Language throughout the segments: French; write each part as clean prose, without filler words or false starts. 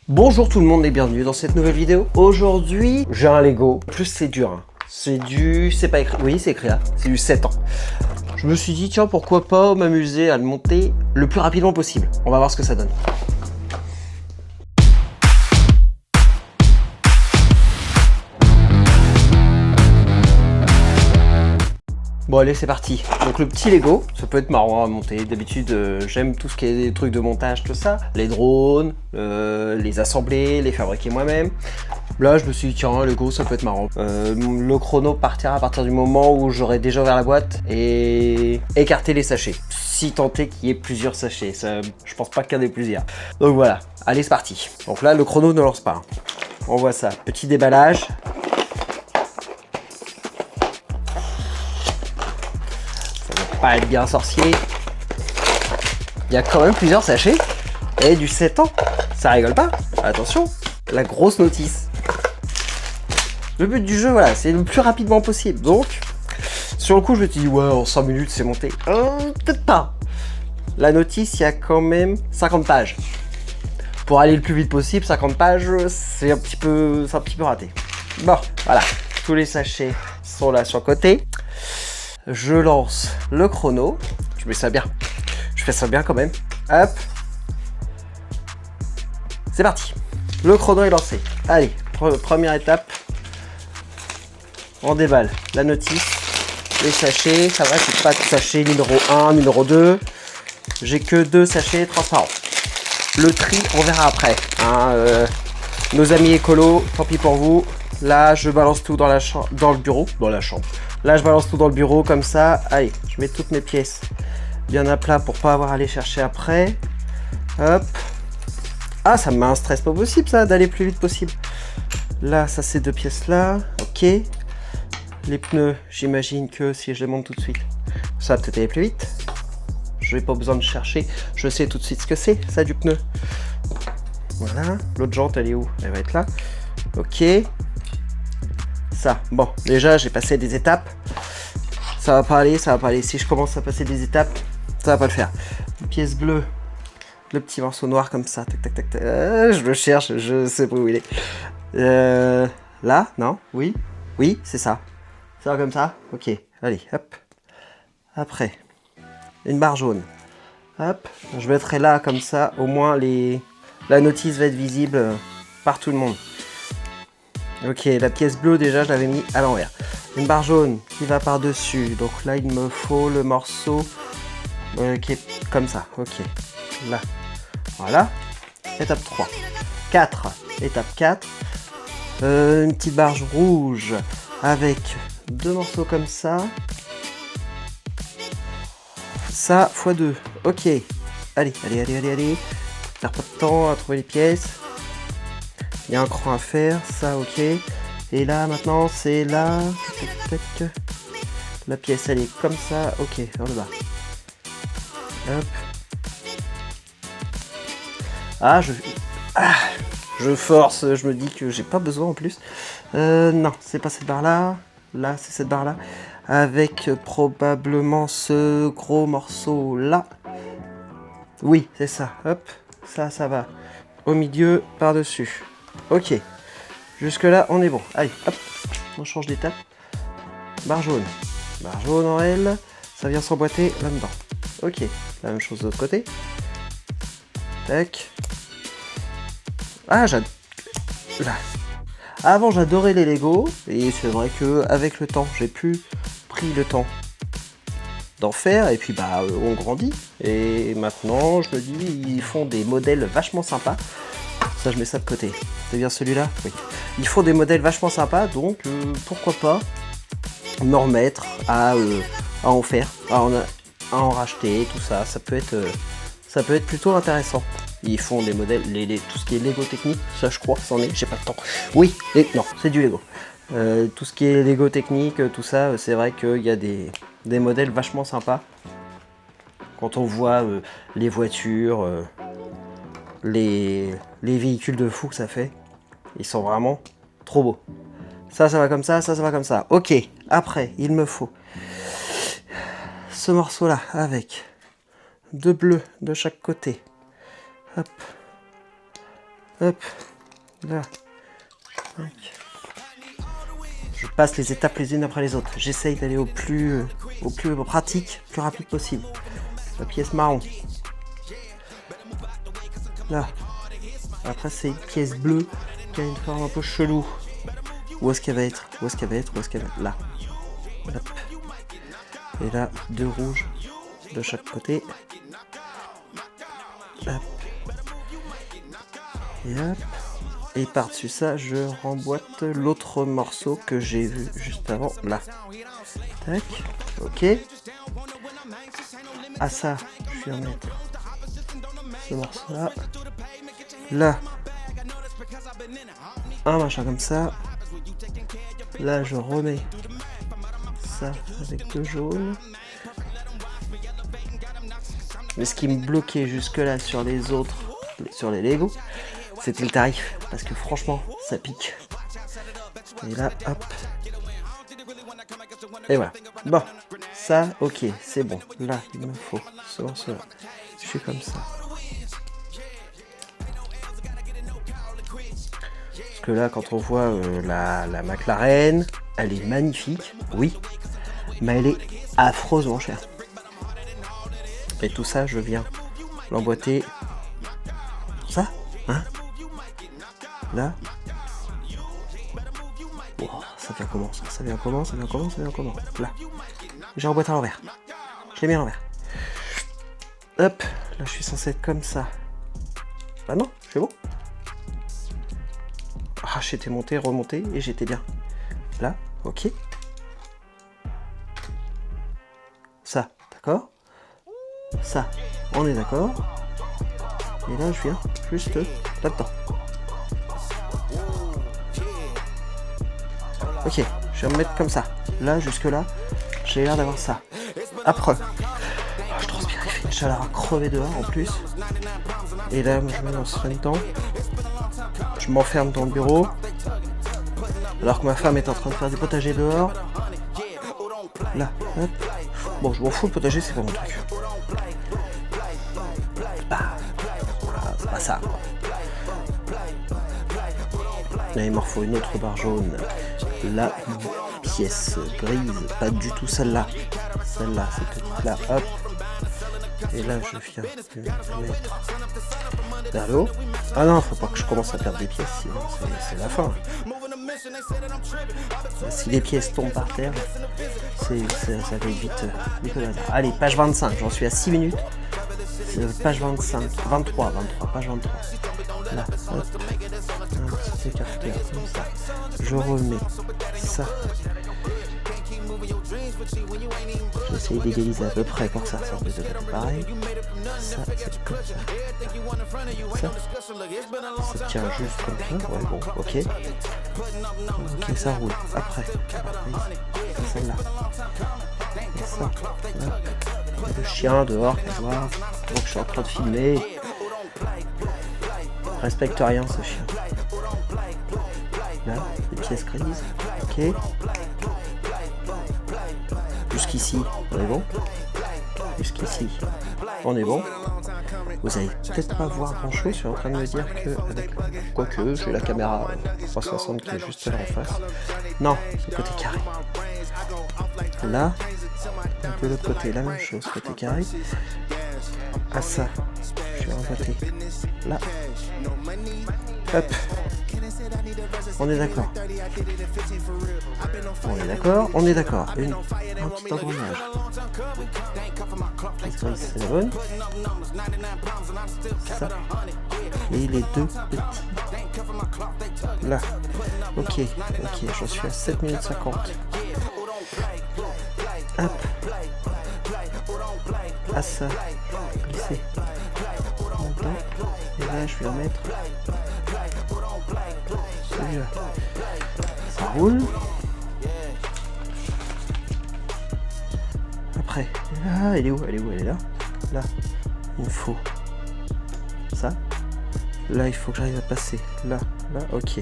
Bonjour tout le monde et bienvenue dans cette nouvelle vidéo. Aujourd'hui, j'ai un Lego. En plus, c'est dur. Hein. C'est pas écrit. Oui, c'est écrit là. C'est du 7 ans. Je me suis dit, tiens, pourquoi pas m'amuser à le monter le plus rapidement possible. On va voir ce que ça donne. Bon allez, c'est parti. Donc le petit Lego, ça peut être marrant à monter. D'habitude, j'aime tout ce qui est des trucs de montage, tout ça. Les drones, les assembler, les fabriquer moi-même. Là, je me suis dit, tiens, Lego, ça peut être marrant. Le chrono partira à partir du moment où j'aurai déjà ouvert la boîte et écarté les sachets. Si tant est qu'il y ait plusieurs sachets. Ça, je pense pas qu'il y en ait plusieurs. Donc voilà, allez, c'est parti. Donc là, le chrono ne lance pas. On voit ça. Petit déballage. Pas être bien sorcier. Il y a quand même plusieurs sachets. Et du 7 ans. Ça rigole pas. Attention. La grosse notice. Le but du jeu, voilà, c'est le plus rapidement possible. Donc, sur le coup, je me suis dit, ouais, en 5 minutes, c'est monté. Peut-être pas. La notice, il y a quand même 50 pages. Pour aller le plus vite possible, 50 pages, c'est un petit peu raté. Bon, voilà. Tous les sachets sont là sur le côté. Je lance le chrono. Je mets ça bien. Je fais ça bien quand même. Hop. C'est parti. Le chrono est lancé. Allez, première étape. On déballe la notice. Les sachets. Ça va, c'est pas de sachet numéro 1, numéro 2. J'ai que 2 sachets transparents. Le tri, on verra après. Hein, nos amis écolos, tant pis pour vous. Là, je balance tout dans le bureau. Dans la chambre. Là, je balance tout dans le bureau comme ça. Allez, je mets toutes mes pièces bien à plat pour pas avoir à les chercher après. Hop. Ah, ça me met un stress pas possible, ça, d'aller plus vite possible. Là, ça, ces 2 pièces-là. Ok. Les pneus, j'imagine que si je les monte tout de suite, ça va peut-être aller plus vite. Je n'ai pas besoin de chercher. Je sais tout de suite ce que c'est, ça, du pneu. Voilà. L'autre jante, elle est où? Elle va être là. Ok. Ça, bon, déjà j'ai passé des étapes. Ça va pas aller, ça va pas aller. Si je commence à passer des étapes, ça va pas le faire. Une pièce bleue, le petit morceau noir comme ça. Tac, tac, tac, tac. Je le cherche, je sais pas où il est. Là, non? Oui? Oui, c'est ça. Ça va comme ça? Ok, allez, hop. Après, une barre jaune. Hop, je mettrai là comme ça. Au moins, la notice va être visible par tout le monde. Ok, la pièce bleue déjà je l'avais mis à l'envers. Une barre jaune qui va par-dessus. Donc là il me faut le morceau qui est comme ça. Ok, là. Voilà. Étape 3. 4. Étape 4. Une petite barre rouge avec 2 morceaux comme ça. Ça x2. Ok. Allez. Perd pas de temps à trouver les pièces. Il y a un cran à faire, ça ok. Et là maintenant c'est là. La pièce elle est comme ça, ok, vers le bas. Hop. Je force, je me dis que j'ai pas besoin en plus. Non, c'est pas cette barre là. Là c'est cette barre là. Avec probablement ce gros morceau là. Oui, c'est ça. Hop. Ça va. Au milieu, par-dessus. Ok, jusque là on est bon. Allez, hop, on change d'étape. Barre jaune en L, ça vient s'emboîter là-dedans. Ok, la même chose de l'autre côté. Tac. Ah, là. Avant j'adorais les Lego, et c'est vrai que avec le temps, j'ai plus pris le temps d'en faire, et puis bah on grandit. Et maintenant, je me dis, ils font des modèles vachement sympas. Ça, je mets ça de côté. C'est bien celui-là? Oui. Ils font des modèles vachement sympas, donc pourquoi pas m'en remettre à en faire, à en racheter, tout ça. Ça peut être plutôt intéressant. Ils font des modèles, tout ce qui est Lego technique, ça je crois, c'en est, j'ai pas le temps. Oui, non, c'est du Lego. Tout ce qui est Lego technique, tout ça, c'est vrai qu'il y a des modèles vachement sympas. Quand on voit les voitures, les véhicules de fou que ça fait, ils sont vraiment trop beaux. Ça va comme ça va comme ça. Ok, après, il me faut ce morceau-là avec 2 bleus de chaque côté. Hop. Hop, là. Tac. Je passe les étapes les unes après les autres. J'essaye d'aller au plus pratique, plus rapide possible. La pièce marron. Là. Après, c'est une pièce bleue qui a une forme un peu chelou. Où est-ce qu'elle va être? Où est-ce qu'elle va être? Où est-ce qu'elle va être? Là. Hop. Et là, 2 rouges de chaque côté. Hop. Et hop. Et par-dessus ça, je remboîte l'autre morceau que j'ai vu juste avant. Là. Tac. Ok. À ça, je vais remettre ce morceau-là. Là. Un machin comme ça. Là, je remets ça avec le jaune. Mais ce qui me bloquait jusque-là sur les autres, sur les Lego, c'était le tarif. Parce que franchement, ça pique. Et là, hop. Et voilà. Bon, ça, ok, c'est bon. Là, il me faut ce morceau-là. Je fais comme ça. Parce que là, quand on voit la McLaren, elle est magnifique, oui, mais elle est affreusement chère. Et tout ça, je viens l'emboîter. Ça, hein? Là. Oh, ça vient comment ça? Ça vient comment? Ça vient comment? Ça vient comment? Là. J'ai emboîté à l'envers. Je l'ai mis à l'envers. Hop, là je suis censé être comme ça. Bah non, c'est bon. Ah, j'étais monté, remonté et j'étais bien. Là, ok. Ça, d'accord. Ça, on est d'accord. Et là, je viens juste là-dedans. Ok, je vais me mettre comme ça. Là, jusque là, j'ai l'air d'avoir ça. Après, je transpire, il fait une chaleur à crever dehors en plus. Et là, je me lance dedans. Je m'enferme dans le bureau. Alors que ma femme est en train de faire du potager dehors. Là, hop. Bon, je m'en fous, le potager, c'est pas mon truc. Bah, voilà, c'est pas ça. Là, il me faut une autre barre jaune. Là, pièce grise, pas du tout celle-là. Celle-là, cette petite-là, hop. Et là, je viens de mettre vers le haut. Ah non, faut pas que je commence à perdre des pièces, sinon c'est la fin. Si les pièces tombent par terre, ça va être vite le hasard. Allez, page 25, j'en suis à 6 minutes. Page 25, 23, page 23. Là, hop. Un petit écarteur comme ça. Je remets ça. J'essaye d'égaliser à peu près pour que ça ressorte de pareil. Ça, c'est comme ça. Ça tient juste comme ça. Ouais, bon, ok. Ok, ça roule. Après, celle-là. Et ça, là. Il y a le chien dehors, tu vois. Donc je suis en train de filmer. Respecte rien ce chien. Là, les pièces grises. Ok. Jusqu'ici, on est bon. Jusqu'ici, on est bon. Vous allez peut-être pas voir grand chose, je suis en train de me dire que, quoique, j'ai la caméra 360 qui est juste là en face. Non, c'est le côté carré. Là, de l'autre côté, la même chose, côté carré. À ça, je vais emboîter là. Hop. On est d'accord. On est d'accord, on est d'accord. Un petit engrenage. C'est la bonne. Ça. Et les deux petits. Là. Ok, j'en suis à 7 minutes 50. Hop. À ça. Glisser. Et là, je vais remettre celui-là. Ça roule. Après, là, elle est où? Elle est là. Là, il me faut ça. Là, il faut que j'arrive à passer. Là, ok.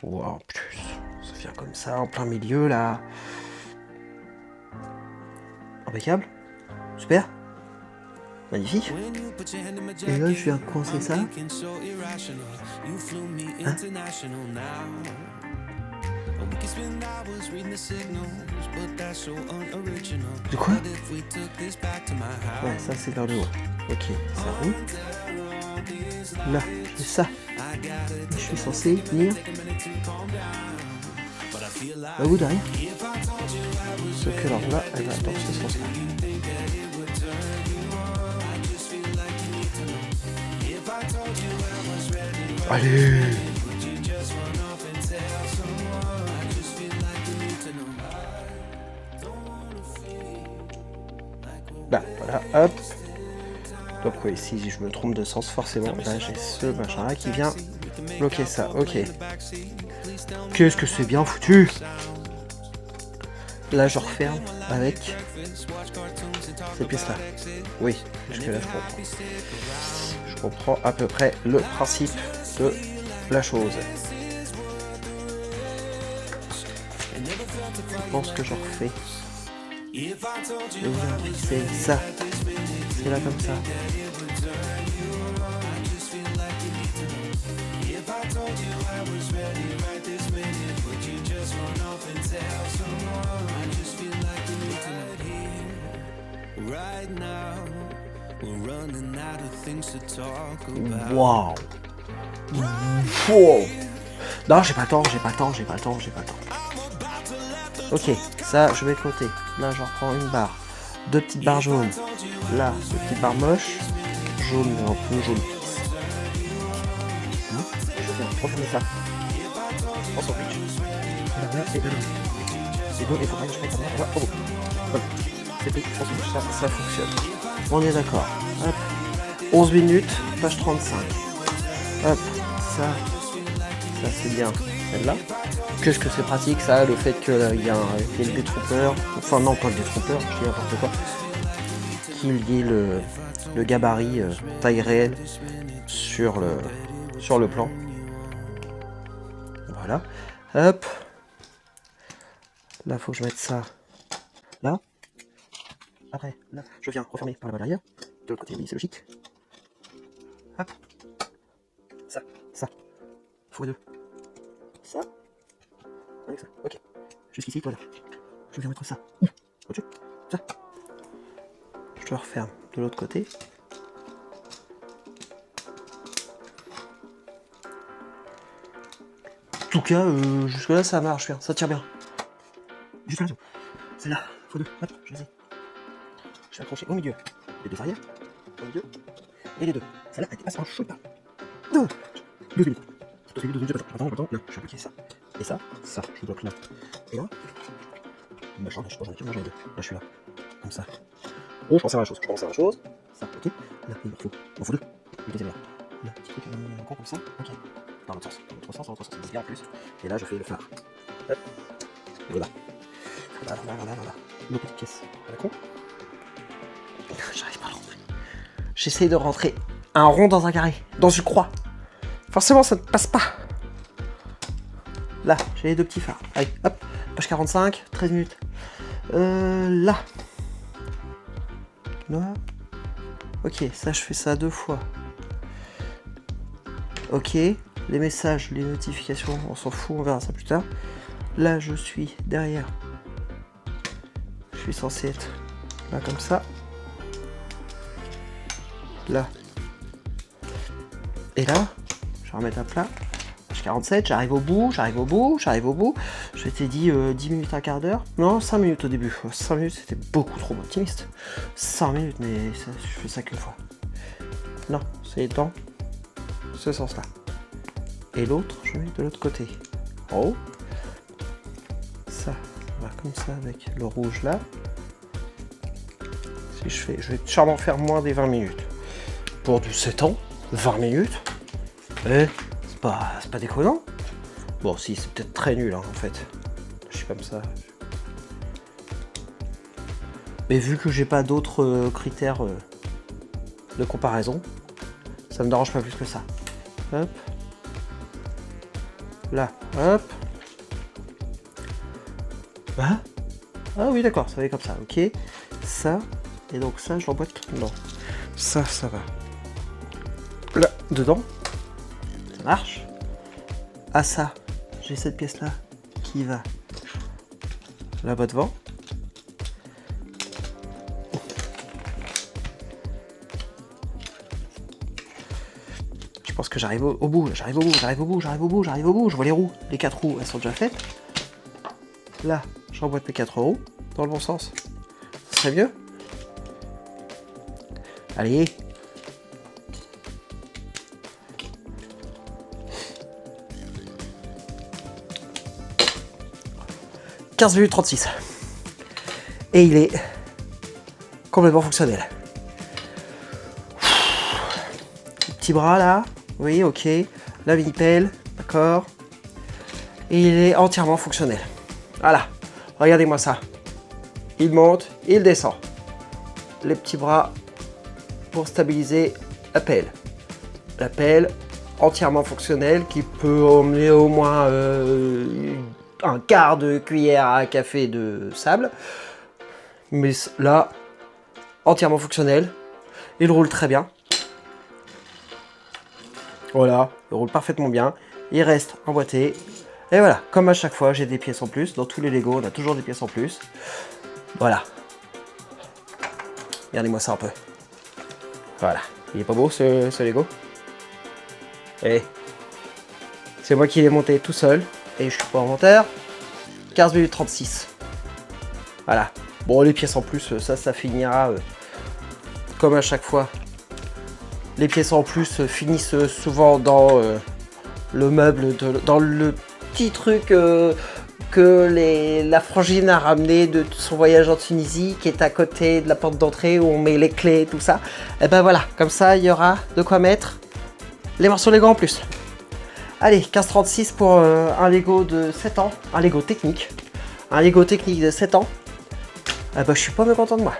Wow, plus. Ça vient comme ça, en plein milieu, là. Impeccable. Super. Magnifique. Et là, je viens coincer ça. Hein? De quoi? Ouais, ça c'est vers le haut. Ok, ça roule. Là, c'est ça. Je suis censé tenir la bout derrière. Sauf que alors là, elle va dans ce sens-là. Allez! Là, voilà, hop. Donc oui, si je me trompe de sens, forcément, là j'ai ce machin-là qui vient bloquer ça. Ok. Qu'est-ce que c'est bien foutu! Là, je referme avec cette pièce-là. Oui, jusque-là, je comprends. Je comprends à peu près le principe de la chose. Je pense que je refais. C'est ça. C'est là comme ça. Waouh. Wow. Non, j'ai pas le temps. Ok, ça, je mets de côté. Là, je reprends une barre. Deux petites barres jaunes. Là, deux petites barres moches. Jaune, un peu jaune. Je viens refermer ça. En sandwich. Là, et là. C'est bon, il faut que je mette ça là. Oh, voilà. C'est pris, je pense que ça fonctionne. On est d'accord. Hop. 11 minutes, page 35. Hop, ça c'est bien. Celle-là. Qu'est-ce que c'est pratique ça, le fait qu'il y ait le détrompeur, enfin non pas le détrompeur, je dis n'importe quoi, qu'il y ait le gabarit taille réelle sur le plan. Voilà. Hop. Là faut que je mette ça là. Après, là, je viens refermer par la balle arrière. De l'autre côté, oui, c'est logique. Hop. Ça. x2. Ça. Avec ça. Ok. Jusqu'ici, voilà. Je viens mettre ça. Au-dessus. Ça. Je le referme de l'autre côté. En tout cas, jusque là, ça marche bien. Ça tire bien. Jusque là, c'est là. x2. Hop, je les ai. Je vais accrocher au milieu. Les deux arrières. Au milieu. Et les deux. Celle-là, elle dépasse un chouette pas. Deux minutes. Attends, là, je vais bloquer ça. Et ça, je bloque là. Et là, machin, je pense que j'en ai deux. Là, je suis là. Comme ça. Oh, je pense à la chose. Ça, ok. Là, il m'en faut deux. Le deuxième là. Là, petit truc, un con comme ça. Ok. Dans l'autre sens, c'est bien en plus. Et là, je fais le phare. Hop. Et voilà. Voilà. Nos petites pièces. À la con. J'arrive pas à le rentrer. J'essaye de rentrer un rond dans un carré. Dans une croix. Forcément, ça ne passe pas. Là, j'ai les deux petits phares. Allez, hop, page 45, 13 minutes. Là. Ok, ça, je fais ça 2 fois. Ok, les messages, les notifications, on s'en fout, on verra ça plus tard. Là, je suis derrière. Je suis censé être là, comme ça. Là. Et là, je vais remettre à plat. 47, j'arrive au bout. Je t'ai dit 10 minutes, un quart d'heure. Non, 5 minutes au début. 5 minutes, c'était beaucoup trop optimiste. 5 minutes, mais ça, je fais ça qu'une fois. Non, c'est dans ce sens-là. Et l'autre, je mets de l'autre côté. Oh. Ça va comme ça avec le rouge là. Si je vais sûrement faire moins des 20 minutes. Pour du 7 ans, 20 minutes. C'est pas déconnant. Bon, si, c'est peut-être très nul, hein, en fait. Je suis comme ça. Mais vu que j'ai pas d'autres critères de comparaison, ça me dérange pas plus que ça. Hop. Là, hop. Ah oui, d'accord, ça va être comme ça, ok. Ça, et donc ça, je l'emboîte non. Ça va. Là, dedans. Ça marche. Ah ça, j'ai cette pièce-là qui va là-bas devant. Je pense que j'arrive au bout, j'arrive au bout. Je vois les roues, les 4 roues, elles sont déjà faites. Là, j'emboîte mes 4 roues dans le bon sens. Ce serait mieux. Allez. « 15 minutes 36. Et il est complètement fonctionnel. Petit bras là. Oui, ok. La mini-pelle. D'accord. Et il est entièrement fonctionnel. Voilà. Regardez-moi ça. Il monte, il descend. Les petits bras pour stabiliser la pelle. La pelle entièrement fonctionnelle qui peut emmener au moins un quart de cuillère à café de sable. Mais là, entièrement fonctionnel. Il roule très bien. Voilà, il roule parfaitement bien. Il reste emboîté. Et voilà, comme à chaque fois, j'ai des pièces en plus. Dans tous les Lego, on a toujours des pièces en plus. Voilà. Regardez-moi ça un peu. Voilà. Il est pas beau ce Lego? Et c'est moi qui l'ai monté tout seul. Et je suis pas inventeur. 15 minutes 36. Voilà. Bon, les pièces en plus, ça finira comme à chaque fois. Les pièces en plus finissent souvent dans le meuble, dans le petit truc que la frangine a ramené de son voyage en Tunisie, qui est à côté de la porte d'entrée où on met les clés et tout ça. Et ben voilà, comme ça il y aura de quoi mettre les morceaux Lego en plus. Allez, 15,36 pour un Lego de 7 ans, un Lego technique. Un Lego technique de 7 ans. Ah bah je suis pas mécontent de moi.